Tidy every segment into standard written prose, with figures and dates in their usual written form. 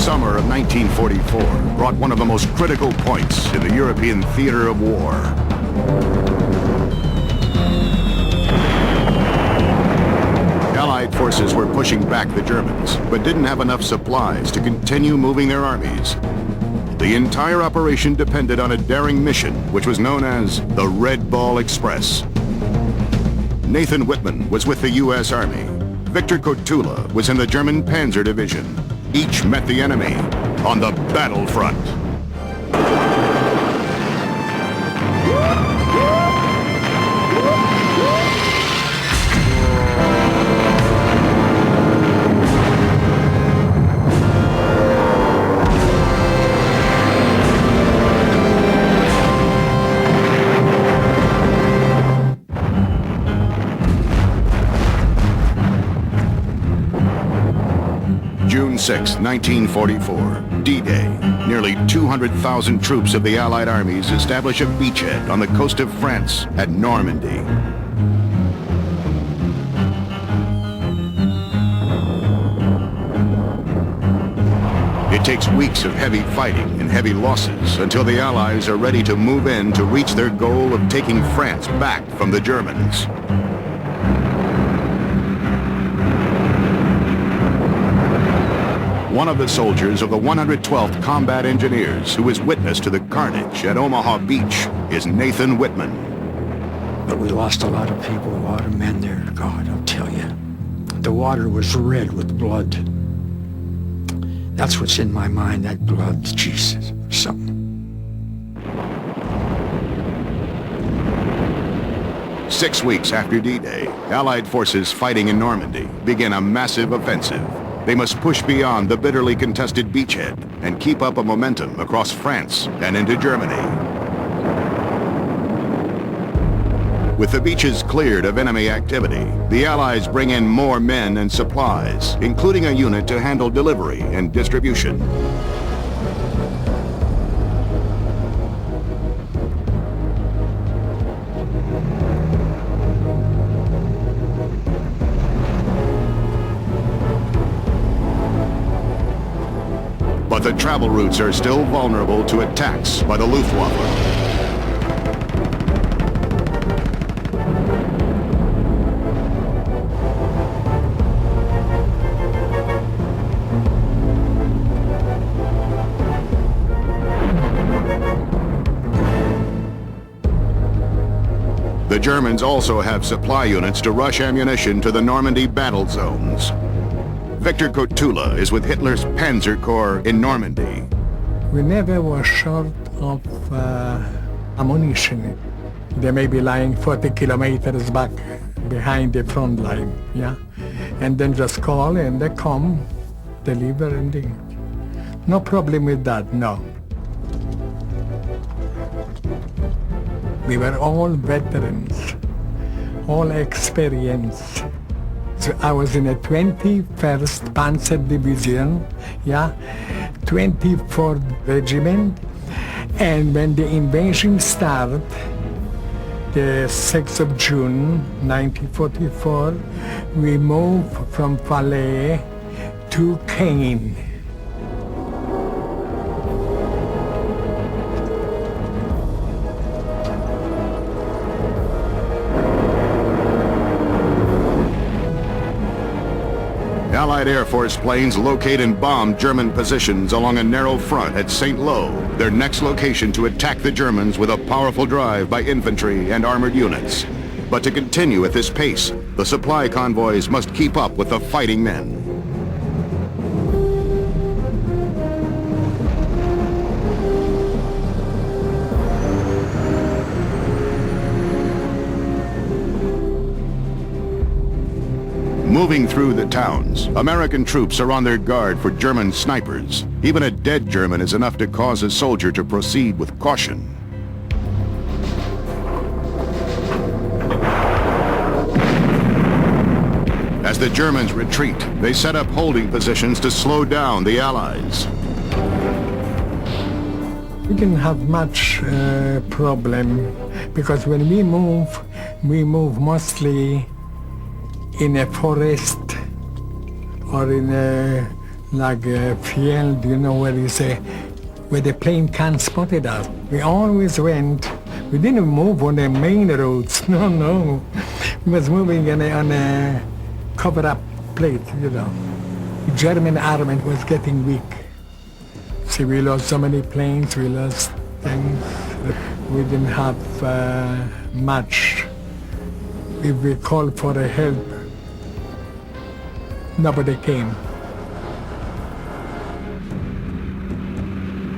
summer of 1944 brought one of the most critical points in the European theater of war. Allied forces were pushing back the Germans, but didn't have enough supplies to continue moving their armies. The entire operation depended on a daring mission, which was known as the Red Ball Express. Nathan Whitman was with the U.S. Army. Victor Kotula was in the German Panzer Division. Each met the enemy on the battlefront. June 6, 1944, D-Day. Nearly 200,000 troops of the Allied armies establish a beachhead on the coast of France at Normandy. It takes weeks of heavy fighting and heavy losses until the Allies are ready to move in to reach their goal of taking France back from the Germans. One of the soldiers of the 112th Combat Engineers who was witness to the carnage at Omaha Beach is Nathan Whitman. But we lost a lot of people, a lot of men there, God, I'll tell you. The water was red with blood. That's what's in my mind, that blood, Jesus, something. 6 weeks after D-Day, Allied forces fighting in Normandy begin a massive offensive. They must push beyond the bitterly contested beachhead and keep up a momentum across France and into Germany. With the beaches cleared of enemy activity, the Allies bring in more men and supplies, including a unit to handle delivery and distribution. But the travel routes are still vulnerable to attacks by the Luftwaffe. The Germans also have supply units to rush ammunition to the Normandy battle zones. Victor Kotula is with Hitler's Panzer Corps in Normandy. We never were short of ammunition. They may be lying 40 kilometers back behind the front line, yeah? And then just call and they come, deliver and they... No problem with that, no. We were all veterans, all experienced. So I was in a 21st Panzer Division, yeah, 24th Regiment, and when the invasion started, the 6th of June, 1944, we moved from Falaise to Caen. Allied Air Force planes locate and bomb German positions along a narrow front at St. Lo, their next location to attack the Germans with a powerful drive by infantry and armored units. But to continue at this pace, the supply convoys must keep up with the fighting men. Moving through the towns, American troops are on their guard for German snipers. Even a dead German is enough to cause a soldier to proceed with caution. As the Germans retreat, they set up holding positions to slow down the Allies. We didn't have much problem because when we move mostly in a forest or in a like a field, you know, where the plane can't spot it out. We always went, we didn't move on the main roads, no. We was moving on a cover-up plate, you know. The German army was getting weak. See, we lost so many planes, we lost things. We didn't have much. If we called for help, nobody came.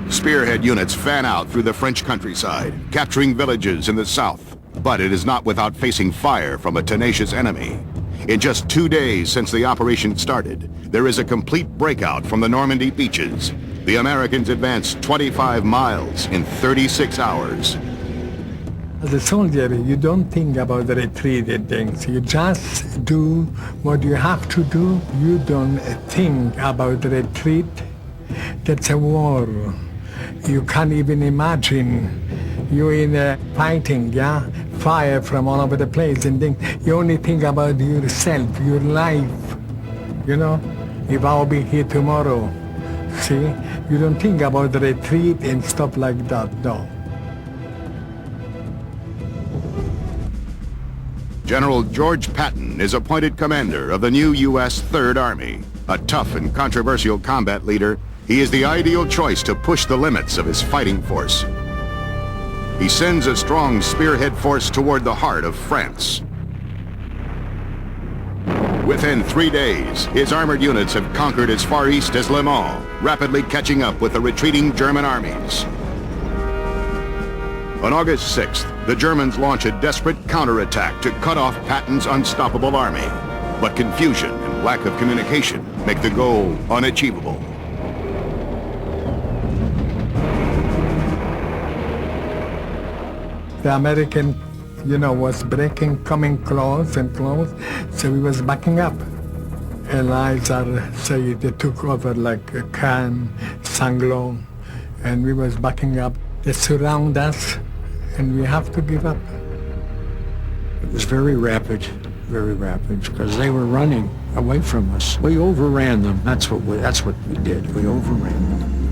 Spearhead units fan out through the French countryside, capturing villages in the south. But it is not without facing fire from a tenacious enemy. In just 2 days since the operation started, there is a complete breakout from the Normandy beaches. The Americans advanced 25 miles in 36 hours. As a soldier, you don't think about the retreat and things. You just do what you have to do. You don't think about the retreat. That's a war. You can't even imagine you in fighting, yeah? Fire from all over the place and things. You only think about yourself, your life. You know, if I'll be here tomorrow, see? You don't think about the retreat and stuff like that, no. General George Patton is appointed commander of the new U.S. Third Army. A tough and controversial combat leader, he is the ideal choice to push the limits of his fighting force. He sends a strong spearhead force toward the heart of France. Within 3 days, his armored units have conquered as far east as Le Mans, rapidly catching up with the retreating German armies. On August 6th, the Germans launch a desperate counterattack to cut off Patton's unstoppable army. But confusion and lack of communication make the goal unachievable. The American, you know, was breaking, coming close and close, so we was backing up. Eliza said they took over like a can, Sanglo, and we was backing up. They surround us, and we have to give up. It was very rapid, because they were running away from us. We overran them. That's what we did. We overran them.